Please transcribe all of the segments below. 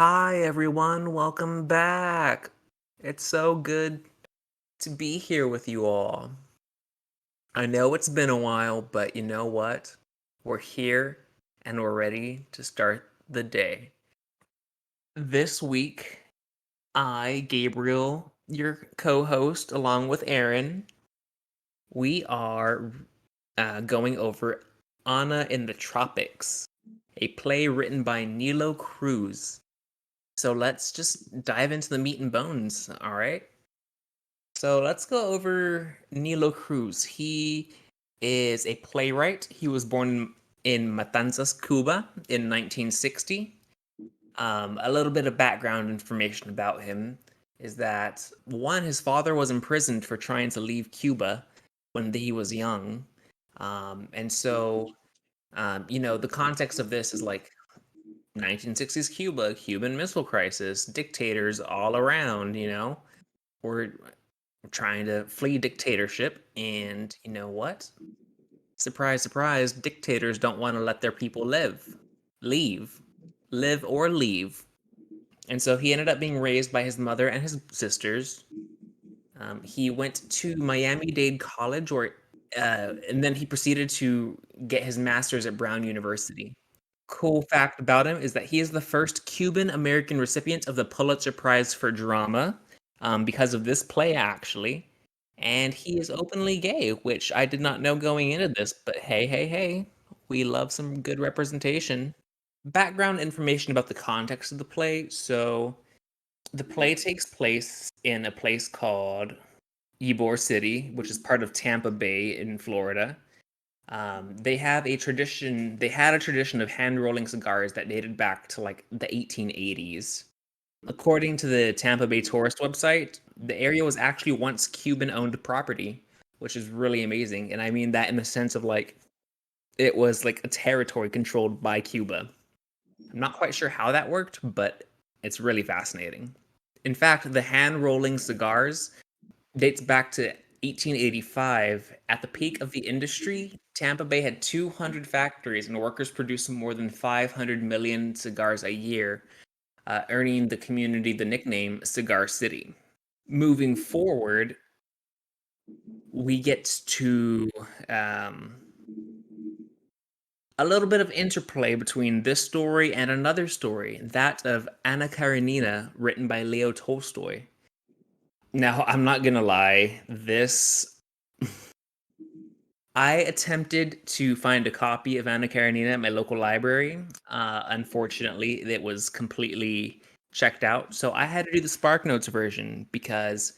Hi, everyone. Welcome back. It's so good to be here with you all. I know it's been a while, but you know what? We're here and we're ready to start the day. This week, I, Gabriel, your co host, along with Aeryn, we are going over Anna in the Tropics, a play written by Nilo Cruz. So let's just dive into the meat and bones, all right? So let's go over Nilo Cruz. He is a playwright. He was born in Matanzas, Cuba in 1960. A little bit of background information about him is that one, his father was imprisoned for trying to leave Cuba when he was young. The context of this is like 1960s Cuba, Cuban Missile Crisis, dictators all around, We're trying to flee dictatorship, and you know what? Surprise, surprise, dictators don't want to let their people leave, live or leave. And so he ended up being raised by his mother and his sisters. He went to Miami-Dade College, and then he proceeded to get his master's at Brown University. Cool fact about him is that he is the first Cuban American recipient of the Pulitzer Prize for Drama, because of this play, actually. And he is openly gay, which I did not know going into this, but hey, hey, hey, we love some good representation. Background information about the context of the play. So, the play takes place in a place called Ybor City, which is part of Tampa Bay in Florida. They have a tradition. They had a tradition of hand rolling cigars that dated back to like the 1880s. According to the Tampa Bay tourist website, the area was actually once Cuban-owned property, which is really amazing. And I mean that in the sense of like it was like a territory controlled by Cuba. I'm not quite sure how that worked, but it's really fascinating. In fact, the hand rolling cigars dates back to 1885. At the peak of the industry, Tampa Bay had 200 factories and workers produced more than 500 million cigars a year, earning the community the nickname Cigar City. Moving forward, we get to a little bit of interplay between this story and another story, that of Anna Karenina, written by Leo Tolstoy. Now, I'm not gonna lie, I attempted to find a copy of Anna Karenina at my local library. Unfortunately, it was completely checked out, so I had to do the SparkNotes version because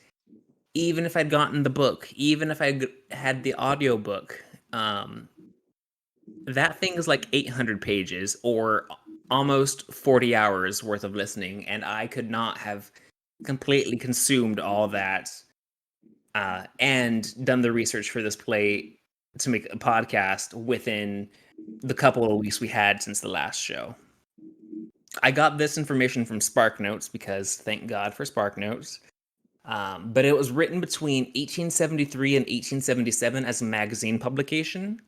even if I'd gotten the book, even if I had the audiobook, that thing is like 800 pages or almost 40 hours worth of listening, and I could not have completely consumed all that and done the research for this play to make a podcast within the couple of weeks we had since the last show. I got this information from SparkNotes because thank God for SparkNotes. But it was written between 1873 and 1877 as a magazine publication.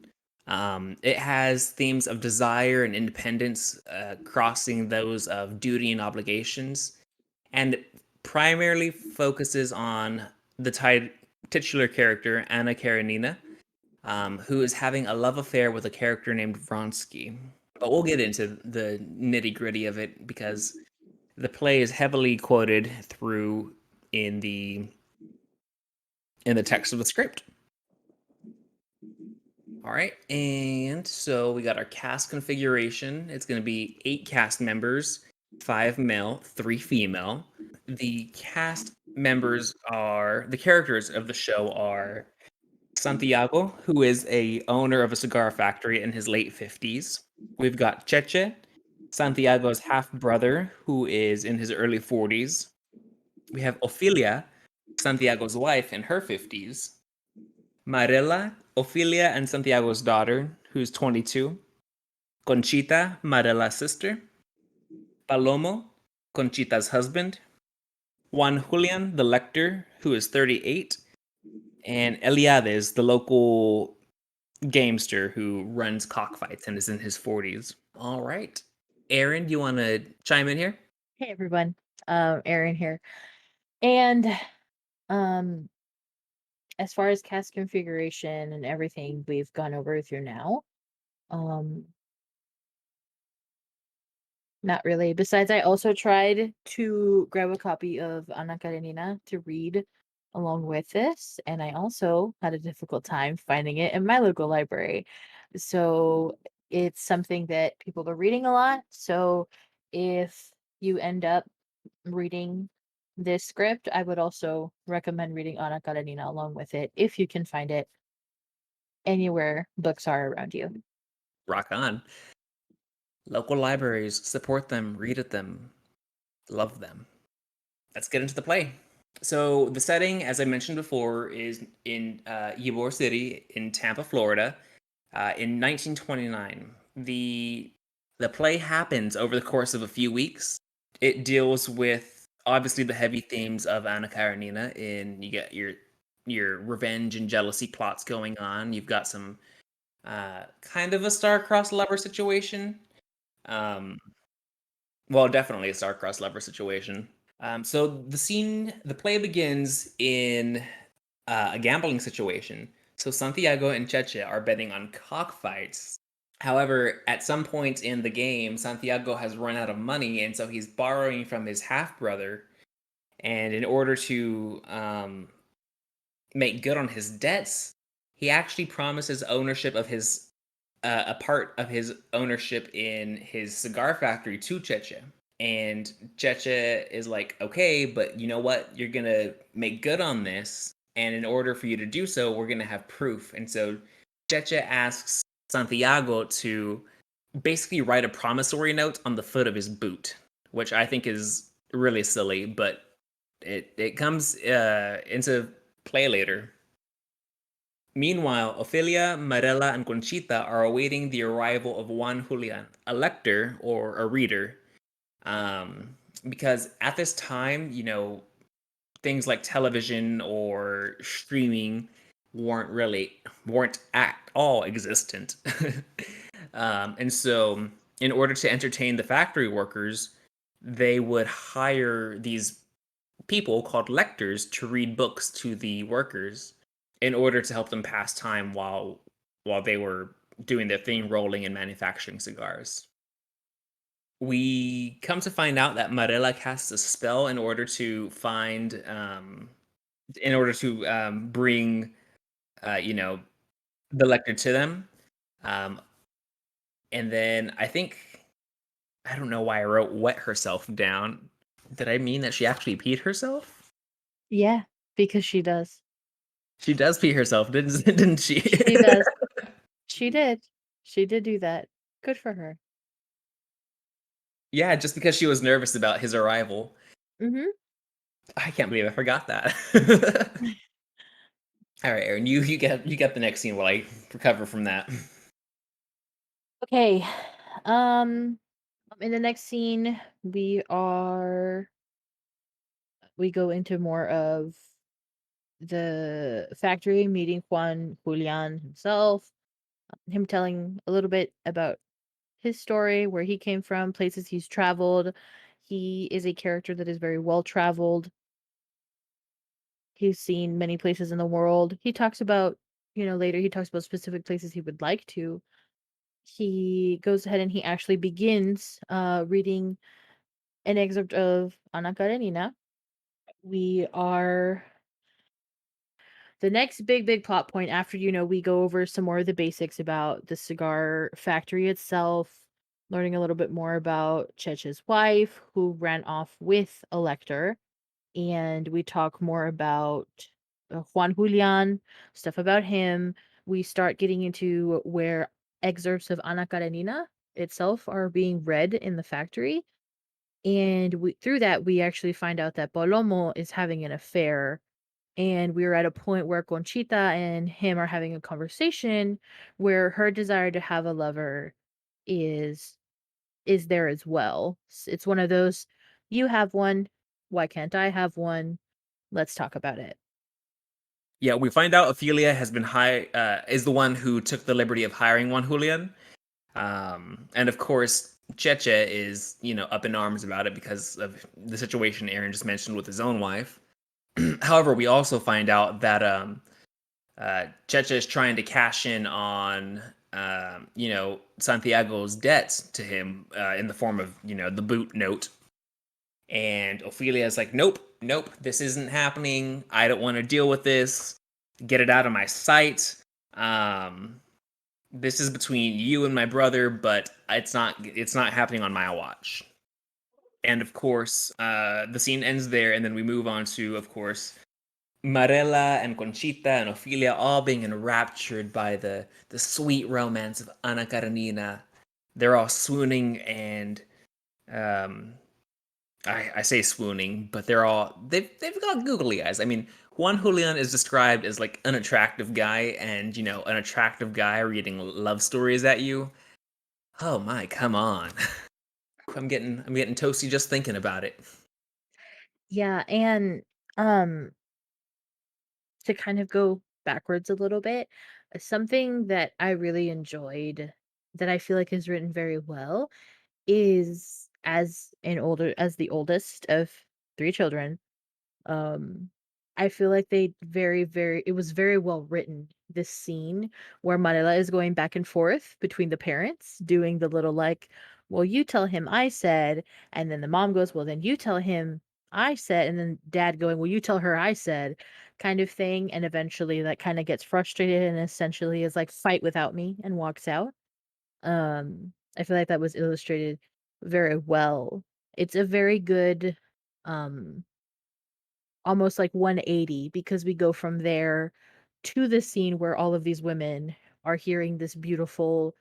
It has themes of desire and independence crossing those of duty and obligations, and it primarily focuses on the titular character, Anna Karenina, who is having a love affair with a character named Vronsky. But we'll get into the nitty gritty of it because the play is heavily quoted through in the text of the script. All right, and so we got our cast configuration. It's going to be 8 cast members, 5 male, 3 female. The cast members are the characters of the show are Santiago, who is a owner of a cigar factory in his late 50s. We've got Cheche, Santiago's half brother, who is in his early 40s. We have Ofelia, Santiago's wife, in her 50s. Marela, Ofelia and Santiago's daughter, who's 22. Conchita, Marela's sister. Palomo, Conchita's husband. Juan Julian, the lector, who is 38. And Eliades, the local gamester who runs cockfights and is in his 40s. All right. Aeryn, do you want to chime in here? Hey everyone, Aeryn here. And um, as far as cast configuration and everything we've gone over with you now, um, not really. Besides, I also tried to grab a copy of Ana Karenina to read along with this, and I also had a difficult time finding it in my local library. So it's something that people are reading a lot. So if you end up reading this script, I would also recommend reading Ana Karenina along with it if you can find it anywhere books are around you. Rock on. Local libraries, support them, read at them, love them. Let's get into the play. So the setting, as I mentioned before, is in Ybor City in Tampa, Florida, in 1929. The play happens over the course of a few weeks. It deals with obviously the heavy themes of Anna Karenina. In you get your revenge and jealousy plots going on. You've got some kind of a star-crossed lover situation. Um, well, definitely a star-crossed lover situation. So the play begins in a gambling situation. So Santiago and Cheche are betting on cockfights. However, at some point in the game, Santiago has run out of money, and so he's borrowing from his half brother. And in order to make good on his debts, he actually promises ownership of his a part of his ownership in his cigar factory to Cheche. And Cheche is like, okay, but you know what? You're gonna make good on this, and in order for you to do so, we're gonna have proof. And so Cheche asks Santiago to basically write a promissory note on the foot of his boot, which I think is really silly, but it comes into play later. Meanwhile, Ophelia, Marella, and Conchita are awaiting the arrival of Juan Julian, a lector or a reader, because at this time, things like television or streaming weren't at all existent. And so, in order to entertain the factory workers, they would hire these people called lectors to read books to the workers in order to help them pass time while they were doing their thing, rolling and manufacturing cigars. We come to find out that Marella casts a spell in order to bring, you know, the lector to them. Um, and then I don't know why I wrote wet herself down. Did I mean that she actually peed herself? Yeah, because she does. She does pee herself, didn't she? She does. She did. She did do that. Good for her. Yeah, just because she was nervous about his arrival. Mhm. I can't believe I forgot that. All right, Aaron, you get the next scene while I recover from that. Okay. Um in the next scene we go into more of the factory meeting Juan Julian himself, him telling a little bit about his story, where he came from, places he's traveled. He is a character that is very well traveled. He's seen many places in the world. He talks about, later he talks about specific places he would like to. He goes ahead and he actually begins reading an excerpt of Ana Karenina. We are the next big plot point after, we go over some more of the basics about the cigar factory itself, learning a little bit more about Cheche's wife, who ran off with a lector, and we talk more about Juan Julian, stuff about him. We start getting into where excerpts of Ana Karenina itself are being read in the factory. And through that, we actually find out that Palomo is having an affair, and we are at a point where Conchita and him are having a conversation where her desire to have a lover is is there as well. It's one of those, you have one, why can't I have one? Let's talk about it. Yeah, we find out Ophelia is the one who took the liberty of hiring Juan Julian. And of course, Cheche is, up in arms about it because of the situation Aaron just mentioned with his own wife. However, we also find out that Cheche is trying to cash in on, Santiago's debts to him in the form of, the boot note. And Ophelia's like, nope, nope, this isn't happening. I don't want to deal with this. Get it out of my sight. Um, this is between you and my brother, but it's not happening on my watch. And of course, the scene ends there, and then we move on to, of course, Marella and Conchita and Ophelia all being enraptured by the sweet romance of Ana Karenina. They're all swooning, and um, I say swooning, but they've got googly eyes. I mean, Juan Julian is described as like an attractive guy, and an attractive guy reading love stories at you. Oh my, come on. I'm getting toasty just thinking about it. Yeah, and um to kind of go backwards a little bit, something that I really enjoyed that I feel like is written very well is as the oldest of three children. Um, I feel like they it was very well written, this scene where Marilla is going back and forth between the parents, doing the little like, well, you tell him I said, and then the mom goes, well, then you tell him I said, and then dad going, well, you tell her I said, kind of thing. And eventually that kind of gets frustrated and essentially is like, fight without me and walks out. I feel like that was illustrated very well. It's a very good um almost like 180 because we go from there to the scene where all of these women are hearing this beautiful,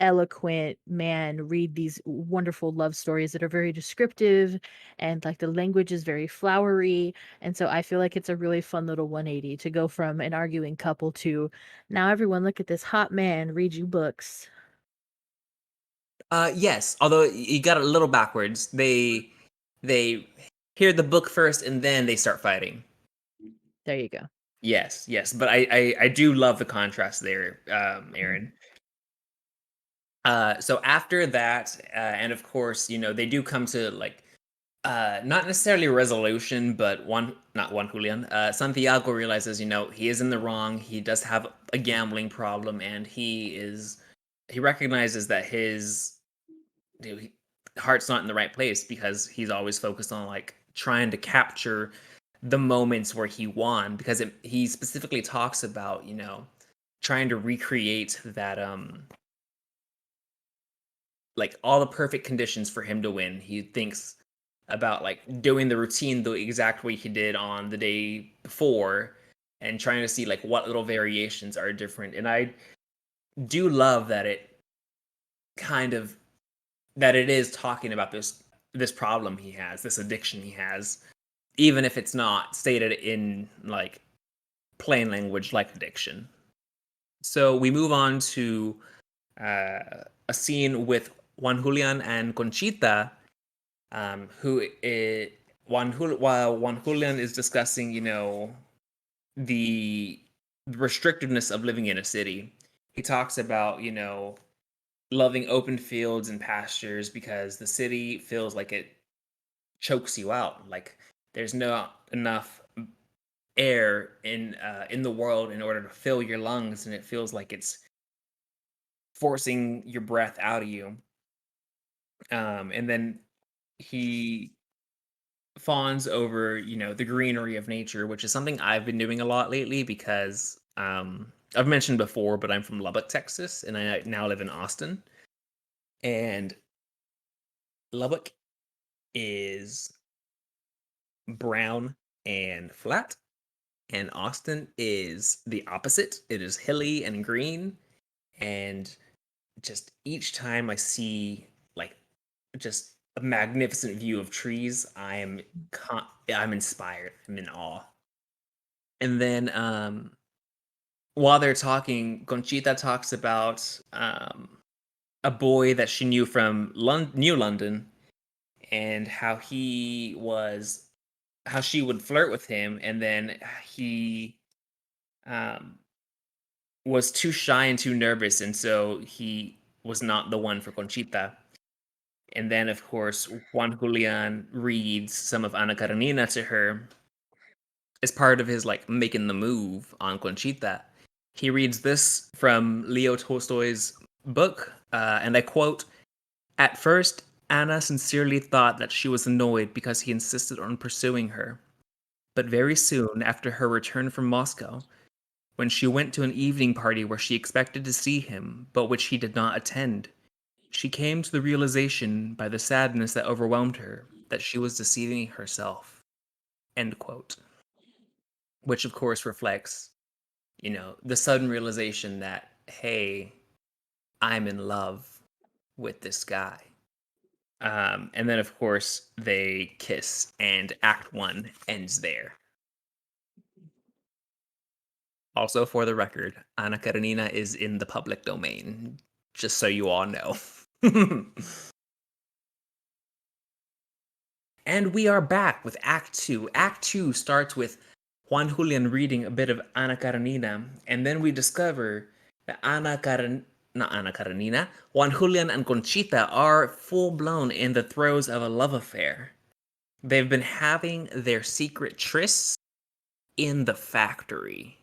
eloquent man read these wonderful love stories that are very descriptive and like the language is very flowery. And so I feel like it's a really fun little 180 to go from an arguing couple to now everyone look at this hot man read you books. Yes, although you got it a little backwards. They hear the book first and then they start fighting. There you go. Yes, yes, but I do love the contrast there, Mhm. Aaron. So after that, and of course, they do come to like not necessarily a resolution, but not one Julian. Santiago realizes, he is in the wrong. He does have a gambling problem, and he recognizes that his heart's not in the right place because he's always focused on like trying to capture the moments where he won because he specifically talks about trying to recreate that like all the perfect conditions for him to win. He thinks about like doing the routine the exact way he did on the day before and trying to see like what little variations are different. And I do love that kind of it is talking about this problem he has, this addiction he has, even if it's not stated in like plain language like addiction. So we move on to a scene with Juan Julian and Conchita, who is, while Juan Julian is discussing, the restrictiveness of living in a city. He talks about, loving open fields and pastures because the city feels like it chokes you out. Like there's not enough air in the world in order to fill your lungs, and it feels like it's forcing your breath out of you. And then he fawns over, the greenery of nature, which is something I've been doing a lot lately because I've mentioned before, but I'm from Lubbock, Texas, and I now live in Austin. And Lubbock is brown and flat, and Austin is the opposite. It is hilly and green, and just each time I see like just a magnificent view of trees, I'm inspired. I'm in awe. And then while they're talking, Conchita talks about a boy that she knew from New London and how she would flirt with him, and then he um, was too shy and too nervous, and so he was not the one for Conchita. And then, of course, Juan Julian reads some of Ana Karenina to her as part of his like making the move on Conchita. He reads this from Leo Tolstoy's book, and I quote: "At first, Anna sincerely thought that she was annoyed because he insisted on pursuing her. But very soon after her return from Moscow, when she went to an evening party where she expected to see him, but which he did not attend, she came to the realization by the sadness that overwhelmed her that she was deceiving herself." End quote. Which, of course, reflects, the sudden realization that, hey, I'm in love with this guy. And then, of course, they kiss, and Act One ends there. Also, for the record, Ana Karenina is in the public domain, just so you all know. And we are back with Act Two. Act Two starts with Juan Julian reading a bit of Ana Karenina, and then we discover that not Ana Karenina, Juan Julian and Conchita are full blown in the throes of a love affair. They've been having their secret trysts in the factory.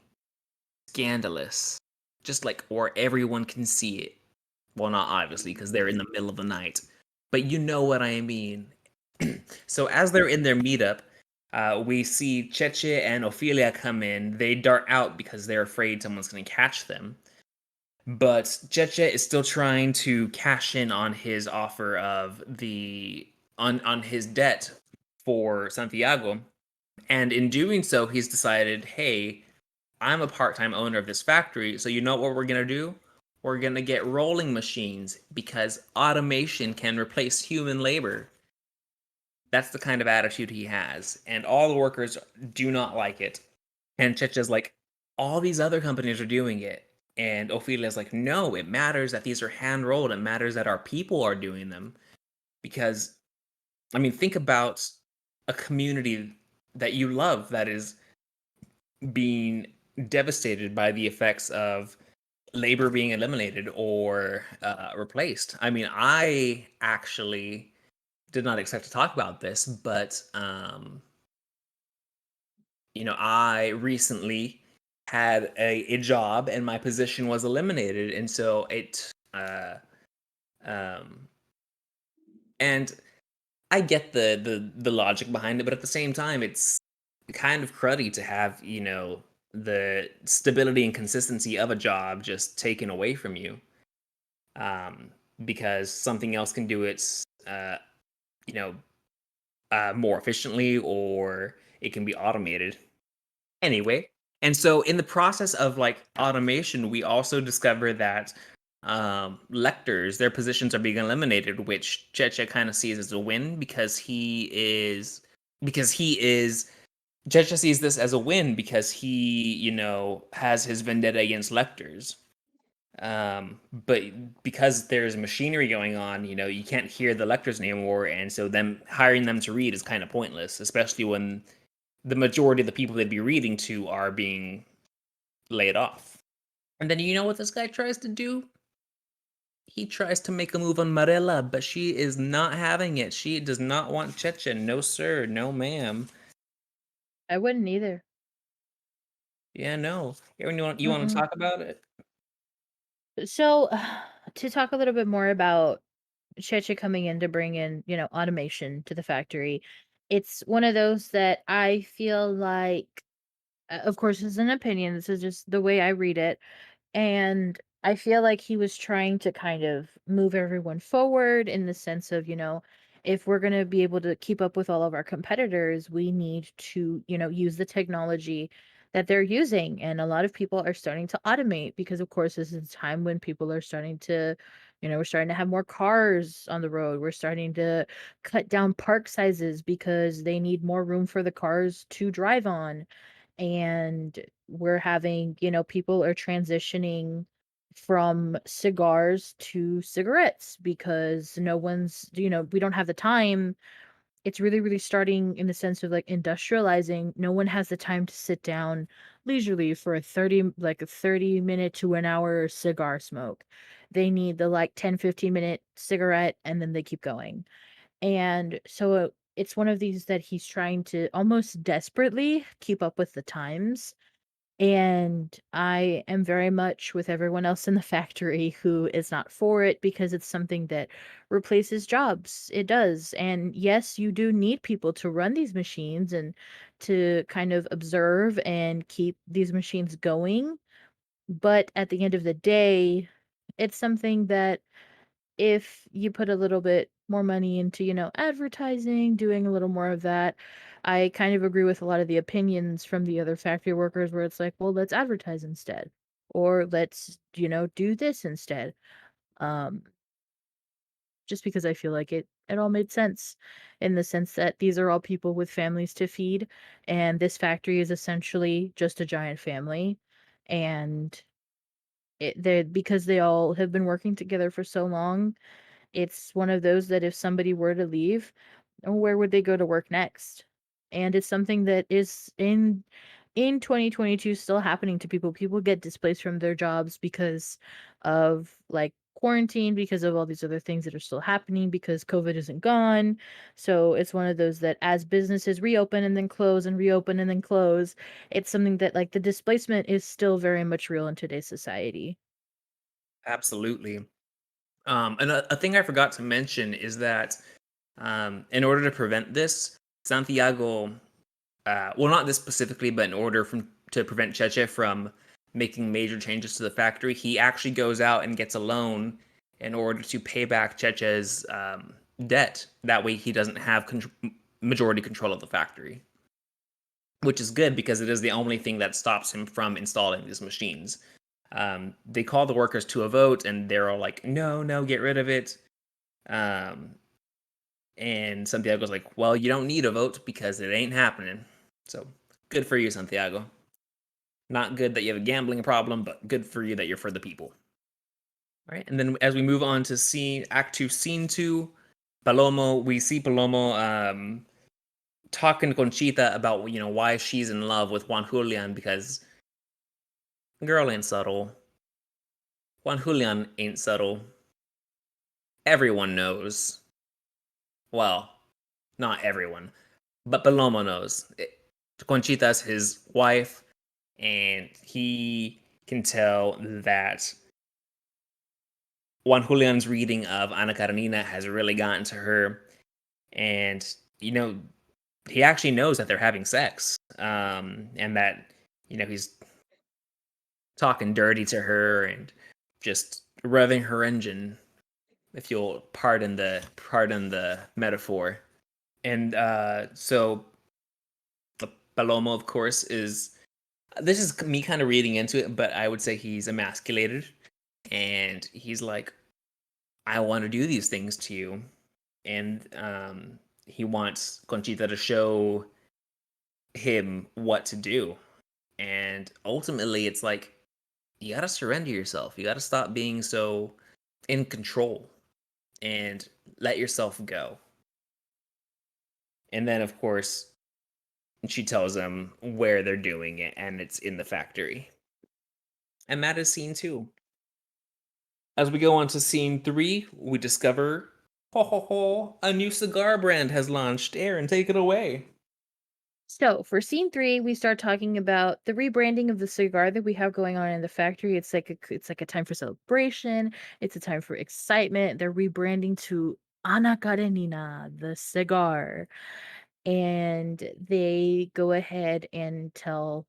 Scandalous. Just like where everyone can see it. Well, not obviously, because they're in the middle of the night. But you know what I mean. So as they're in their meetup, we see Cheche and Ophelia come in. They dart out because they're afraid someone's going to catch them. But Cheche is still trying to cash in on his offer of on his debt for Santiago. And in doing so, he's decided, hey, I'm a part-time owner of this factory, so you know what we're going to do? We're going to get rolling machines because automation can replace human labor. That's the kind of attitude he has, and all the workers do not like it. And Checha's like, all these other companies are doing it. And Ophelia's like, no, it matters that these are hand rolled. It matters that our people are doing them. Because, I mean, think about a community that you love that is being devastated by the effects of labor being eliminated or replaced. I mean, I actually did not expect to talk about this, but I recently had a job and my position was eliminated, and so it um and I get the logic behind it, but at the same time it's kind of cruddy to have, the stability and consistency of a job just taken away from you. Um because something else can do it you know more efficiently, or it can be automated. Anyway, and so in the process of like automation, we also discover that lectors, their positions are being eliminated, which Cheche kind of sees as a win because he is Cheche sees this as a win because he, has his vendetta against lectors. But because there's machinery going on, you can't hear the lectors anymore, and so them hiring them to read is kind of pointless, especially when the majority of the people they'd be reading to are being laid off. And then you know what this guy tries to do? He tries to make a move on Marella, but she is not having it. She does not want Chechen. No, sir. No, ma'am. I wouldn't either. Yeah, no. You want to Mm-mm. talk about it? So, to talk a little bit more about Cheche coming in to bring in, automation to the factory, it's one of those that I feel like, of course, this is an opinion. This is just the way I read it. And I feel like he was trying to kind of move everyone forward in the sense of, if we're going to be able to keep up with all of our competitors, we need to, use the technology that they're using. And a lot of people are starting to automate because, of course, this is a time when people are starting to, we're starting to have more cars on the road. We're starting to cut down park sizes because they need more room for the cars to drive on, and we're having, people are transitioning from cigars to cigarettes because no one's, we don't have the time. It's really, really starting in the sense of like industrializing. No one has the time to sit down, leisurely for a 30-minute to an hour cigar smoke. They need the, like, 10-15-minute cigarette, and then they keep going. And so it's one of these that he's trying to almost desperately keep up with the times. And I am very much with everyone else in the factory who is not for it because it's something that replaces jobs. It does. And yes, you do need people to run these machines and to kind of observe and keep these machines going. But at the end of the day, it's something that if you put a little bit more money into, advertising, doing a little more of that, I kind of agree with a lot of the opinions from the other factory workers where it's like, well, let's advertise instead. Or let's, do this instead. Um, just because I feel like it all made sense in the sense that these are all people with families to feed, and this factory is essentially just a giant family. And they because they all have been working together for so long, it's one of those that if somebody were to leave, where would they go to work next? And it's something that is in 2022 still happening to people. People get displaced from their jobs because of like quarantine, because of all these other things that are still happening because COVID isn't gone. So it's one of those that as businesses reopen and then close and reopen and then close, it's something that like the displacement is still very much real in today's society. Absolutely. And a thing I forgot to mention is that in order to prevent this, Santiago, well, not this specifically, but in order to prevent Cheche from making major changes to the factory, he actually goes out and gets a loan in order to pay back Cheche's debt. That way, he doesn't have majority control of the factory, which is good because it is the only thing that stops him from installing these machines. They call the workers to a vote, and they're all like, "No, no, get rid of it." Um, and Santiago's like, "Well, you don't need a vote because it ain't happening." So good for you, Santiago. Not good that you have a gambling problem, but good for you that you're for the people. All right, and then as we move on to Act Two, Scene Two, Palomo, we see Palomo talking to Conchita about why she's in love with Juan Julian because girl ain't subtle. Juan Julian ain't subtle. Everyone knows. Well, not everyone, but Palomo knows. Conchita's his wife, and he can tell that Juan Julian's reading of Ana Karenina has really gotten to her, and he actually knows that they're having sex, and that he's talking dirty to her and just revving her engine, if you'll pardon the metaphor. And so Palomo, of course, is this is me kind of reading into it, but I would say he's emasculated, and he's like, I want to do these things to you, and he wants Conchita to show him what to do, and ultimately, it's like you gotta surrender yourself. You gotta stop being so in control and let yourself go. And then, of course, she tells him where they're doing it, and it's in the factory. And that is scene two. As we go on to scene three, we discover, ho ho ho, a new cigar brand has launched. Aeryn, take it away. So for scene three, we start talking about the rebranding of the cigar that we have going on in the factory. It's like a time for celebration. It's a time for excitement. They're rebranding to Ana Karenina, the cigar, and they go ahead and tell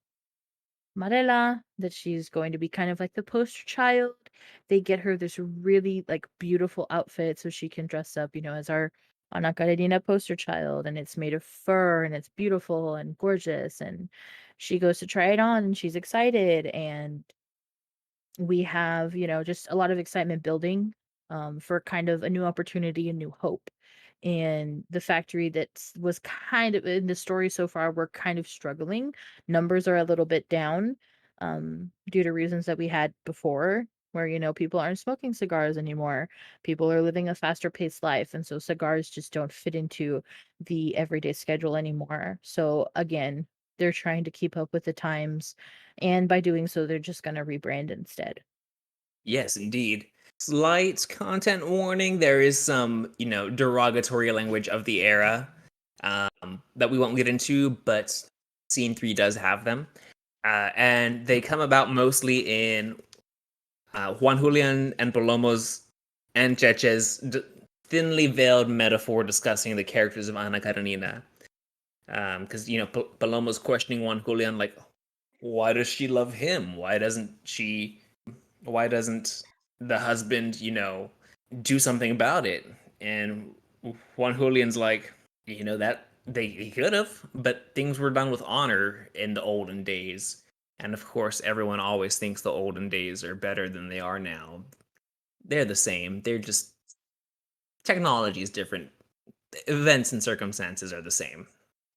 Marela that she's going to be kind of like the poster child. They get her this really like beautiful outfit so she can dress up, as our Ana Karenina poster child, and it's made of fur and it's beautiful and gorgeous, and she goes to try it on and she's excited, and we have, just a lot of excitement building for kind of a new opportunity and new hope. And the factory that was kind of in the story so far, we're kind of struggling. Numbers are a little bit down due to reasons that we had before, where, people aren't smoking cigars anymore. People are living a faster paced life. And so cigars just don't fit into the everyday schedule anymore. So, again, they're trying to keep up with the times, and by doing so, they're just gonna rebrand instead. Yes, indeed. Slight content warning. There is some, derogatory language of the era that we won't get into, but Scene 3 does have them. And they come about mostly in Juan Julian and Palomo's and Cheche's thinly veiled metaphor discussing the characters of Ana Karenina. Because, Palomo's questioning Juan Julian, like, why does she love him? Why doesn't the husband, do something about it? And Juan Julian's like, that he could have, but things were done with honor in the olden days. And of course, everyone always thinks the olden days are better than they are now. They're the same. They're just technology is different. Events and circumstances are the same.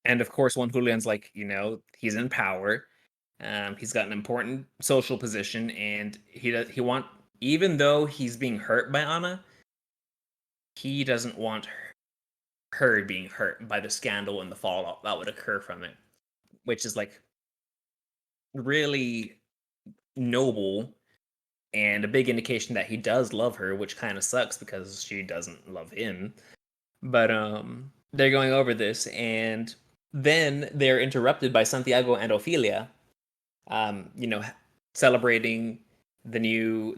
And of course, Juan Julian's like, he's in power. He's got an important social position, and he want even though he's being hurt by Anna, he doesn't want her being hurt by the scandal and the fallout that would occur from it, which is like really noble and a big indication that he does love her, which kind of sucks because she doesn't love him. But they're going over this, and then they're interrupted by Santiago and Ophelia, um, you know, celebrating the new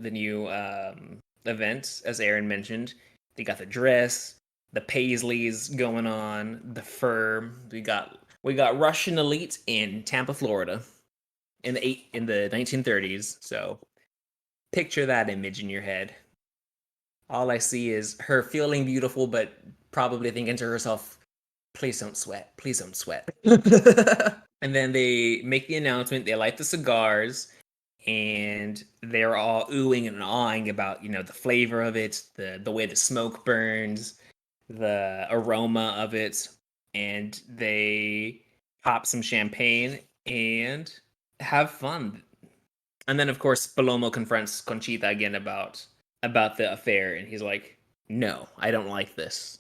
event, as Aaron mentioned. They got the dress, the paisleys going on, the fur. We got Russian elite in Tampa, Florida, in the 1930s. So picture that image in your head. All I see is her feeling beautiful, but probably thinking to herself, "Please don't sweat. Please don't sweat." And then they make the announcement. They light the cigars, and they're all oohing and awing about the flavor of it, the way the smoke burns, the aroma of it, and they pop some champagne and have fun. And then of course Palomo confronts Conchita again about the affair, and he's like, "No, I don't like this."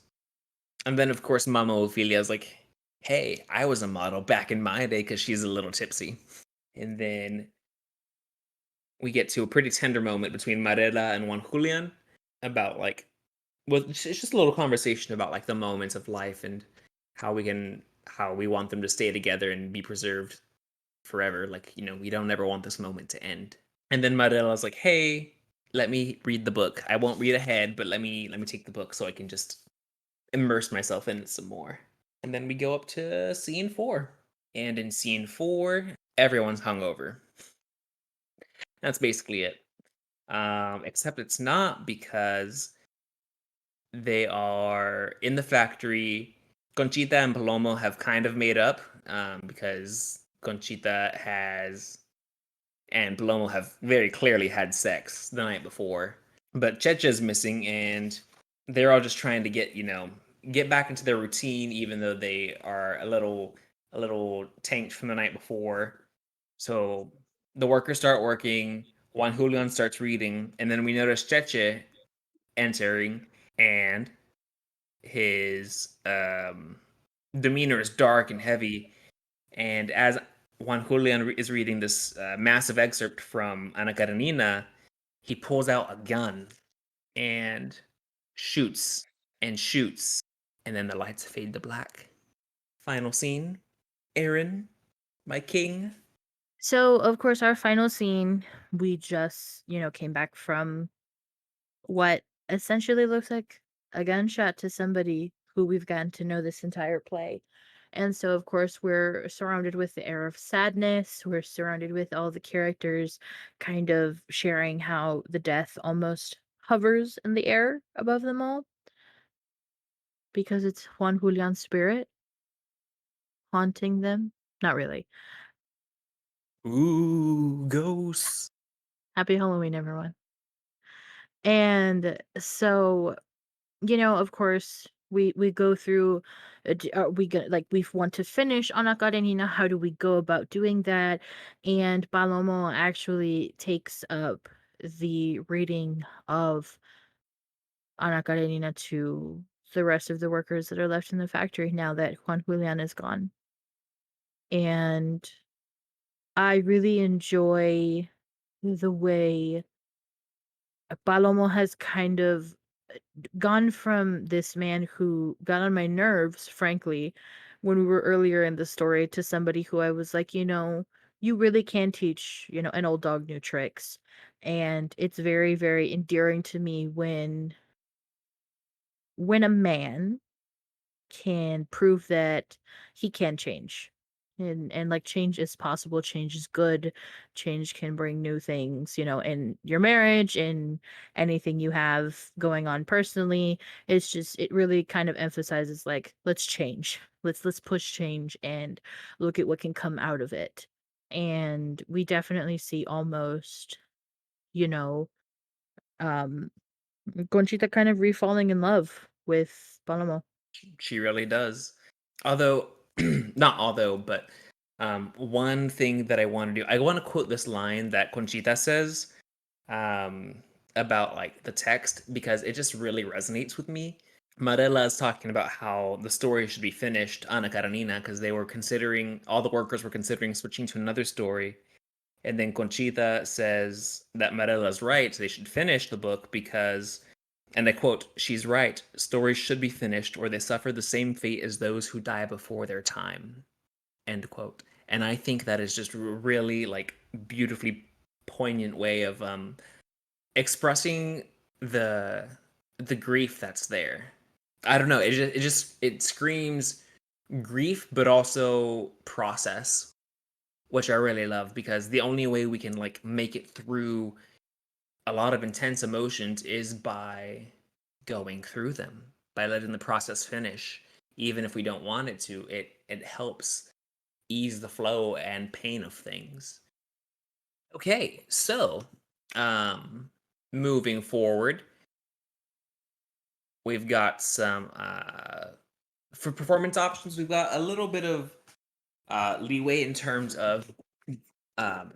And then of course Mama Ophelia is like, "Hey, I was a model back in my day," because she's a little tipsy. And then we get to a pretty tender moment between Marela and Juan Julian about like, well, it's just a little conversation about like the moments of life and how we want them to stay together and be preserved forever. Like, we don't ever want this moment to end. And then Marela's like, "Hey, let me read the book. I won't read ahead, but let me take the book so I can just immerse myself in it some more." And then we go up to scene 4. And in scene 4, everyone's hungover. That's basically it. Except it's not, because they are in the factory. Conchita and Palomo have kind of made up, because Conchita has and Palomo have very clearly had sex the night before. But Checha's missing, and they're all just trying to get back into their routine, even though they are a little tanked from the night before. So the workers start working. Juan Julian starts reading, and then we notice Cheche entering, and his demeanor is dark and heavy. And as Juan Julian is reading this massive excerpt from Ana Karenina, he pulls out a gun and shoots and shoots, and then the lights fade to black. Final scene. Aaron, my king. So, of course, our final scene, we just, came back from what essentially looks like a gunshot to somebody who we've gotten to know this entire play. And so, of course, we're surrounded with the air of sadness. We're surrounded with all the characters kind of sharing how the death almost hovers in the air above them all because it's Juan Julian's spirit haunting them. Not really. Ooh, ghosts. Happy Halloween, everyone. And so, of course, we go through. We get like we want to finish Ana Karenina. How do we go about doing that? And Palomo actually takes up the reading of Ana Karenina to the rest of the workers that are left in the factory now that Juan Julian is gone. And I really enjoy the way Palomo has kind of gone from this man who got on my nerves, frankly, when we were earlier in the story, to somebody who I was like, you really can teach, an old dog new tricks. And it's very, very endearing to me when a man can prove that he can change. And like change is possible, change is good, change can bring new things, in your marriage and anything you have going on personally. It's just it really kind of emphasizes like let's change. Let's push change and look at what can come out of it. And we definitely see almost, you know, um Conchita kind of refalling in love with Palomo. She really does. Although, not although, but one thing that I want to do, I want to quote this line that Conchita says um, about like the text because it just really resonates with me. Marella is talking about how the story should be finished, Ana Karenina, because they were considering, all the workers were considering switching to another story. And then Conchita says that Marella's right, they should finish the book because, and I quote, she's right, stories should be finished or they suffer the same fate as those who die before their time, end quote. And I think that is just really like beautifully poignant way of expressing the the grief that's there. I don't know, it screams grief but also process, which I really love because the only way we can like make it through a lot of intense emotions is by going through them, by letting the process finish. Even if we don't want it to, it helps ease the flow and pain of things. Okay, so um moving forward, we've got some for performance options, we've got a little bit of leeway in terms of um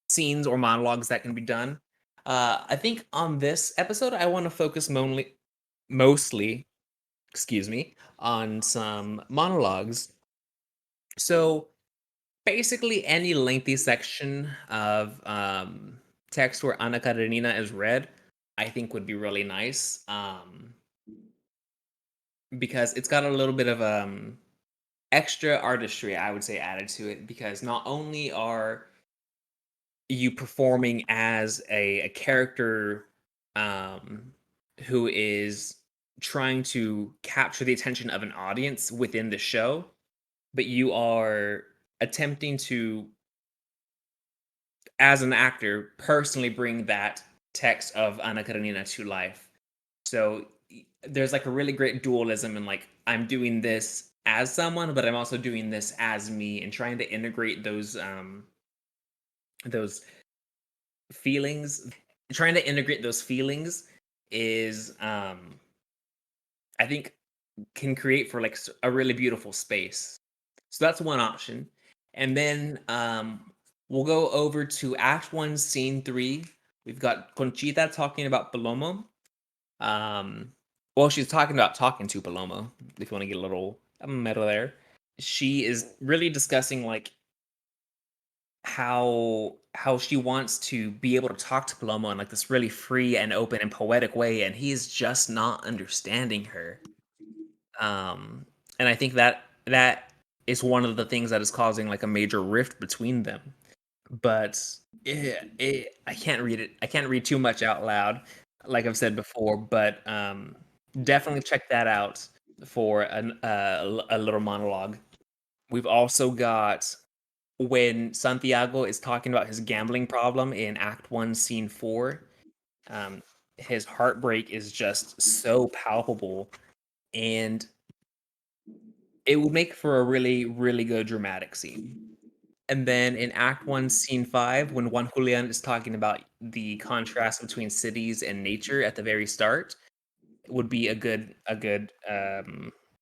scenes or monologues that can be done. I think on this episode, I want to focus mostly, excuse me, on some monologues. So basically, any lengthy section of text where Ana Karenina is read, I think would be really nice because it's got a little bit of extra artistry, I would say, added to it. Because not only are you performing as a character um, who is trying to capture the attention of an audience within the show, but you are attempting to, as an actor, personally bring that text of Anna Karenina to life. So there's like a really great dualism in like I'm doing this as someone, but I'm also doing this as me, and trying to integrate those feelings. Trying to integrate those feelings is I think can create for like a really beautiful space. So that's one option. And then we'll go over to Act 1, Scene 3. We've got Conchita talking about Palomo. Well, she's talking about talking to Palomo, if you want to get a little meta there. She is really discussing like how she wants to be able to talk to Palomo in like this really free and open and poetic way, and he's just not understanding her. Um, and I think that is one of the things that is causing like a major rift between them. But I can't read it. I can't read too much out loud, like I've said before. But definitely check that out for a little monologue. We've also got when Santiago is talking about his gambling problem in Act 1, Scene 4. Um, his heartbreak is just so palpable, and it would make for a really, really good dramatic scene. And then in Act 1, Scene 5, when Juan Julian is talking about the contrast between cities and nature at the very start, it would be a good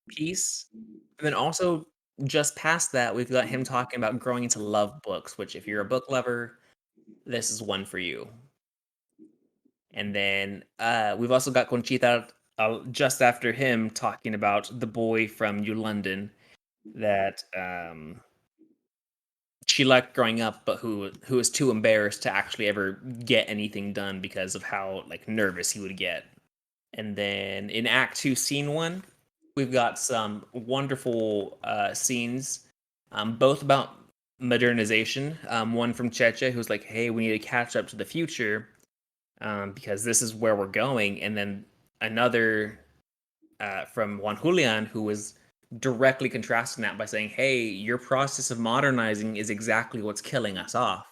piece. And then also just past that, we've got him talking about growing to love books, which if you're a book lover, this is one for you. And then we've also got Conchita just after him talking about the boy from New London. that she liked growing up, but who was too embarrassed to actually ever get anything done because of how like nervous he would get. And then in Act Two, Scene One, we've got some wonderful scenes, both about modernization. One from Cheche, who's like, "Hey, we need to catch up to the future because this is where we're going," and then another from Juan Julian, who was directly contrasting that by saying, "Hey, your process of modernizing is exactly what's killing us off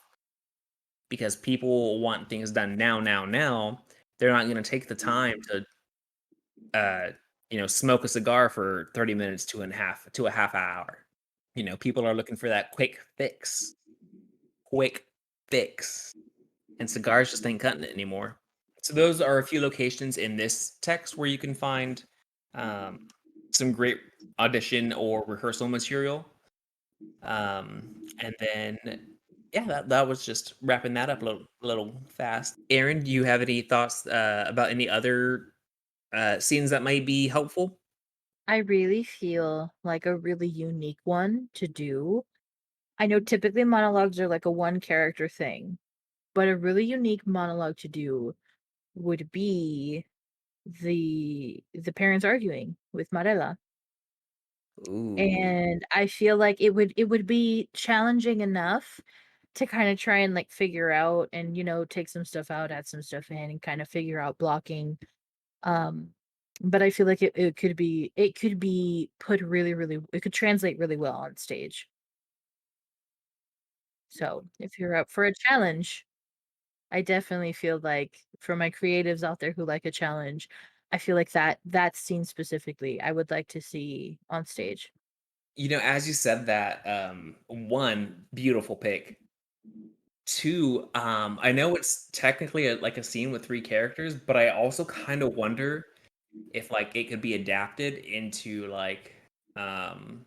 because people want things done now, now, now. They're not going to take the time to, uh, smoke a cigar for 30 minutes to a half hour. People are looking for that quick fix, and cigars just ain't cutting it anymore." So those are a few locations in this text where you can find um, some great audition or rehearsal material. And then, yeah, that was just wrapping that up a little fast. Aaron, do you have any thoughts about any other scenes that might be helpful? I really feel like a really unique one to do. I know typically monologues are like a one character thing, but a really unique monologue to do would be the parents arguing with Marella. Ooh. And I feel like it would be challenging enough to kinda try and, like, figure out and, take some stuff out, add some stuff in, and kinda figure out blocking, um, but I feel like it could be put really, really it could translate really well on stage. So, if you're up for a challenge, I definitely feel like for my creatives out there who like a challenge, I feel like that scene specifically, I would like to see on stage. As you said that, one, beautiful pick. Two, I know it's technically like a scene with three characters, but I also kind of wonder if like it could be adapted into um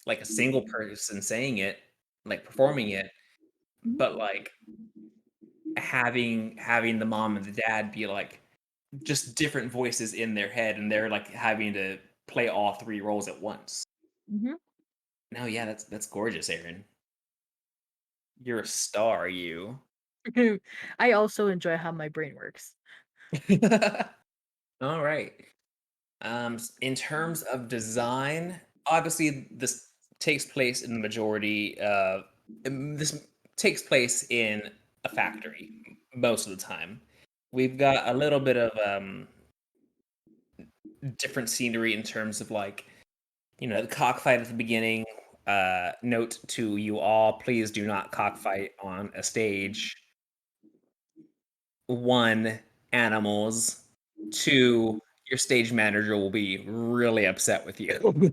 like a single person saying it, like performing it, Mhm, but like having the mom and the dad be like just different voices in their head and they're like having to play all three roles at once. mhm. No, yeah, that's gorgeous, Aaron. You're a star, you. I also enjoy how my brain works. All right. In terms of design, obviously this takes place in the majority of this takes place in a factory most of the time. We've got a little bit of different scenery in terms of like, the cockfight at the beginning. Note to you all, please do not cockfight on a stage. One, animals. Two, your stage manager will be really upset with you.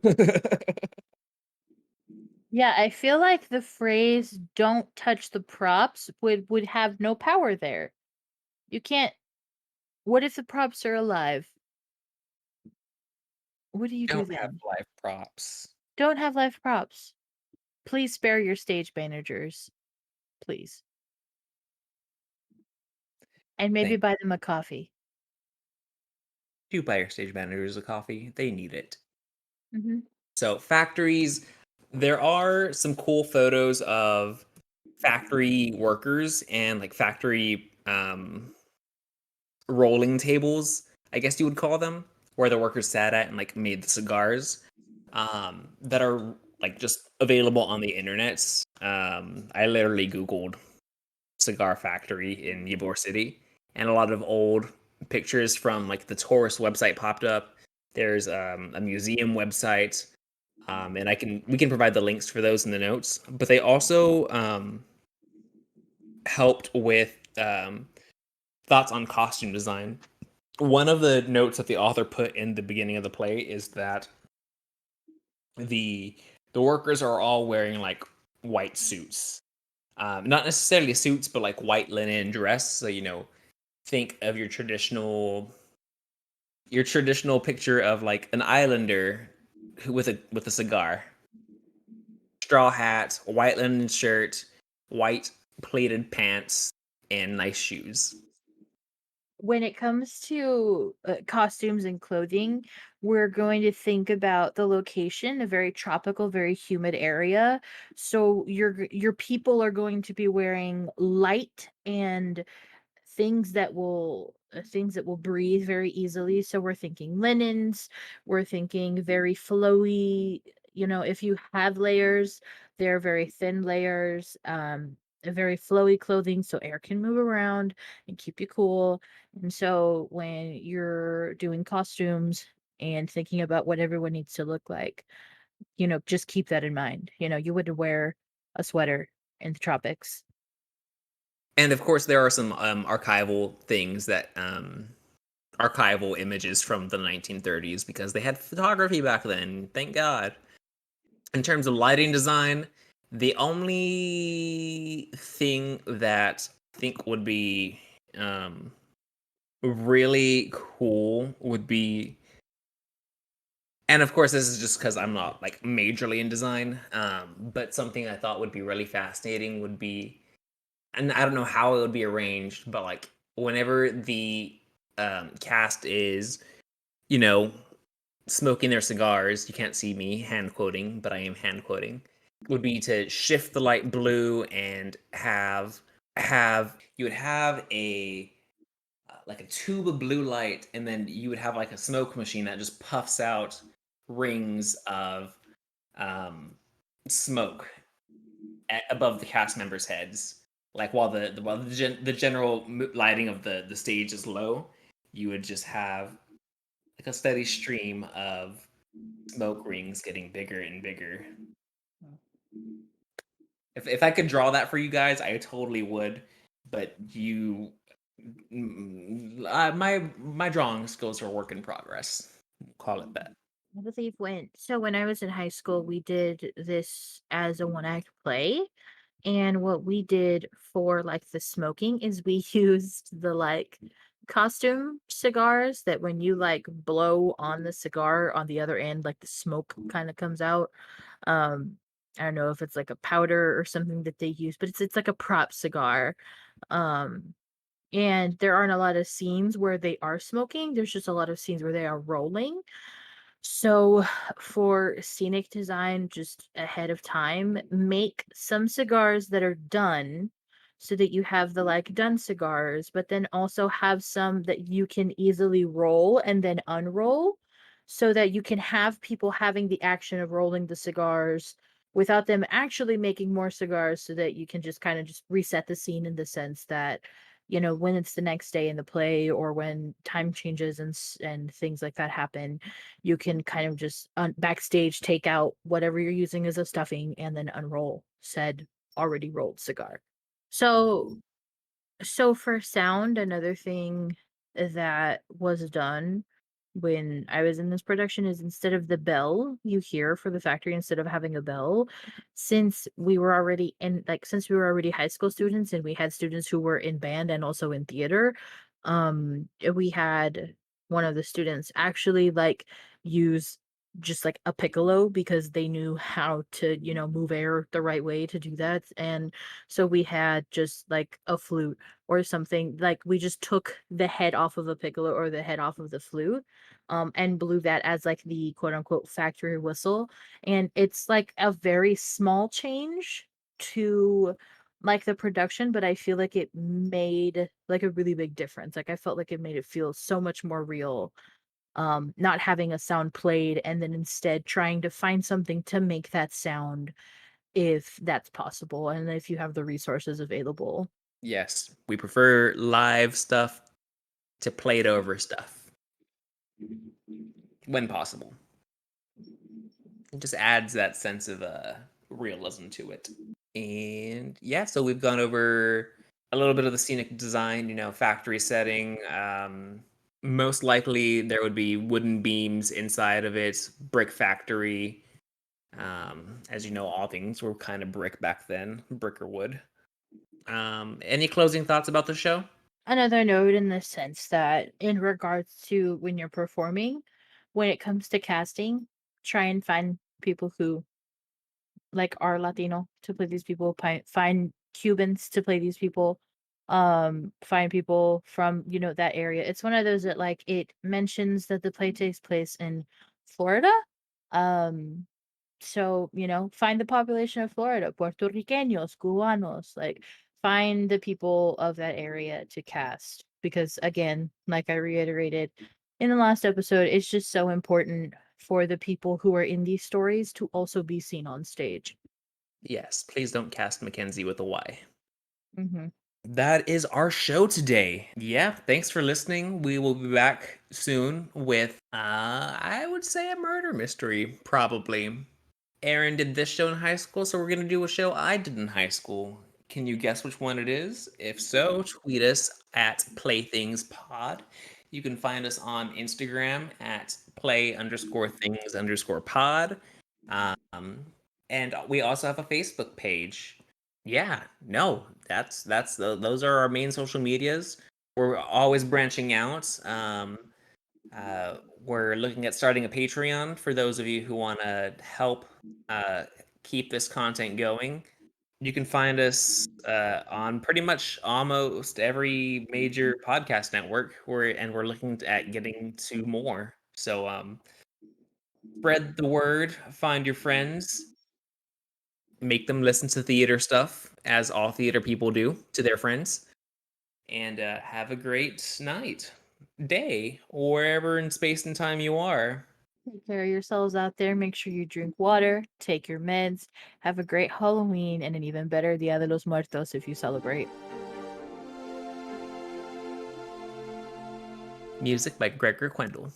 Yeah, I feel like the phrase "don't touch the props" would have no power there. You can't what if the props are alive? What do you do Don't have then? live props. Don't have live props. Please spare your stage managers, please. And maybe Thank buy them a coffee. you. Buy your stage managers a coffee. They need it. Mhm. So factories, there are some cool photos of factory workers and like factory rolling tables, I guess you would call them, where the workers sat at and like made the cigars that are like just available on the internet. I literally Googled cigar factory in Ybor City, and a lot of old pictures from like the tourist website popped up. There's a museum website, and we can provide the links for those in the notes. But they also helped with thoughts on costume design. One of the notes that the author put in the beginning of the play is that the the workers are all wearing like white suits, not necessarily suits, but like white linen dress. So think of your traditional picture of like an islander with a cigar, straw hat, white linen shirt, white pleated pants, and nice shoes. when it comes to costumes and clothing, we're going to think about the location, a very tropical, very humid area. So your people are going to be wearing light and things that will breathe very easily. So we're thinking linens, we're thinking very flowy, if you have layers, they're very thin layers, a very flowy clothing so air can move around and keep you cool. And so when you're doing costumes and thinking about what everyone needs to look like, just keep that in mind. You wouldn't wear a sweater in the tropics. And of course, there are some archival things that archival images from the 1930s because they had photography back then. Thank God. In terms of lighting design, the only thing that I think would be um, really cool would be, and of course, this is just because I'm not like majorly in design, but something I thought would be really fascinating would be, and I don't know how it would be arranged, but like whenever the cast is, you know, smoking their cigars, you can't see me hand quoting, but I am hand quoting, would be to shift the light blue and have you would have a like a tube of blue light, and then you would have like a smoke machine that just puffs out rings of um, smoke above the cast members' heads. Like while the general lighting of the stage is low, you would just have like a steady stream of smoke rings getting bigger and bigger. If I could draw that for you guys, I totally would. But my drawing skills are a work in progress. Call it that. I believe when I was in high school, we did this as a one act play. And what we did for like the smoking is we used the like costume cigars that when you like blow on the cigar on the other end, like the smoke kind of comes out. Um, I don't know if it's like a powder or something that they use, but it's like a prop cigar. Um, and there aren't a lot of scenes where they are smoking. There's just a lot of scenes where they are rolling. So, for scenic design, just ahead of time, make some cigars that are done so that you have the like done cigars, but then also have some that you can easily roll and then unroll so that you can have people having the action of rolling the cigars without them actually making more cigars so that you can just kind of just reset the scene in the sense that when it's the next day in the play or when time changes and things like that happen, you can kind of just backstage take out whatever you're using as a stuffing and then unroll said already rolled cigar. So so for sound, another thing that was done when I was in this production is instead of the bell you hear for the factory, instead of having a bell, since we were already high school students and we had students who were in band and also in theater, we had one of the students actually like use just like a piccolo because they knew how to, move air the right way to do that. And so we had just like a flute or something, like we just took the head off of a piccolo or the head off of the flute, and blew that as like the quote unquote factory whistle. And it's like a very small change to like the production, but I feel like it made like a really big difference. Like I felt like it made it feel so much more real, not having a sound played and then instead trying to find something to make that sound if that's possible and if you have the resources available. Yes, we prefer live stuff to played over stuff when possible. It just adds that sense of realism to it. And yeah, so we've gone over a little bit of the scenic design, factory setting. Most likely there would be wooden beams inside of it, brick factory. As you know, all things were kind of brick back then, brick or wood. Any closing thoughts about the show? Another note in the sense that in regards to when you're performing, when it comes to casting, try and find people who like are Latino to play these people, find Cubans to play these people. find people from, that area. It's one of those that, like, it mentions that the play takes place in Florida. Um, so, find the population of Florida, Puerto Ricanos, Cubanos, like, find the people of that area to cast. Because again, like I reiterated in the last episode, it's just so important for the people who are in these stories to also be seen on stage. Yes, please don't cast Mackenzie with a Y. Hmm. That is our show today. Yeah, thanks for listening. We will be back soon with I would say a murder mystery, probably. Aeryn did this show in high school, so we're gonna do a show I did in high school. Can you guess which one it is? If so, tweet us at playthingspod. You can find us on Instagram at play_things_pod. Um, and we also have a Facebook page. Yeah, no, those are our main social medias. We're always branching out. We're looking at starting a Patreon for those of you who want to help uh, keep this content going. You can find us on pretty much almost every major podcast network. We're looking at getting to more. So spread the word, find your friends, make them listen to theater stuff, as all theater people do to their friends, and have a great night, day, or wherever in space and time you are. Take care of yourselves out there. Make sure you drink water, take your meds, have a great Halloween, and an even better Dia de los Muertos if you celebrate. Music by Gregor Quendel.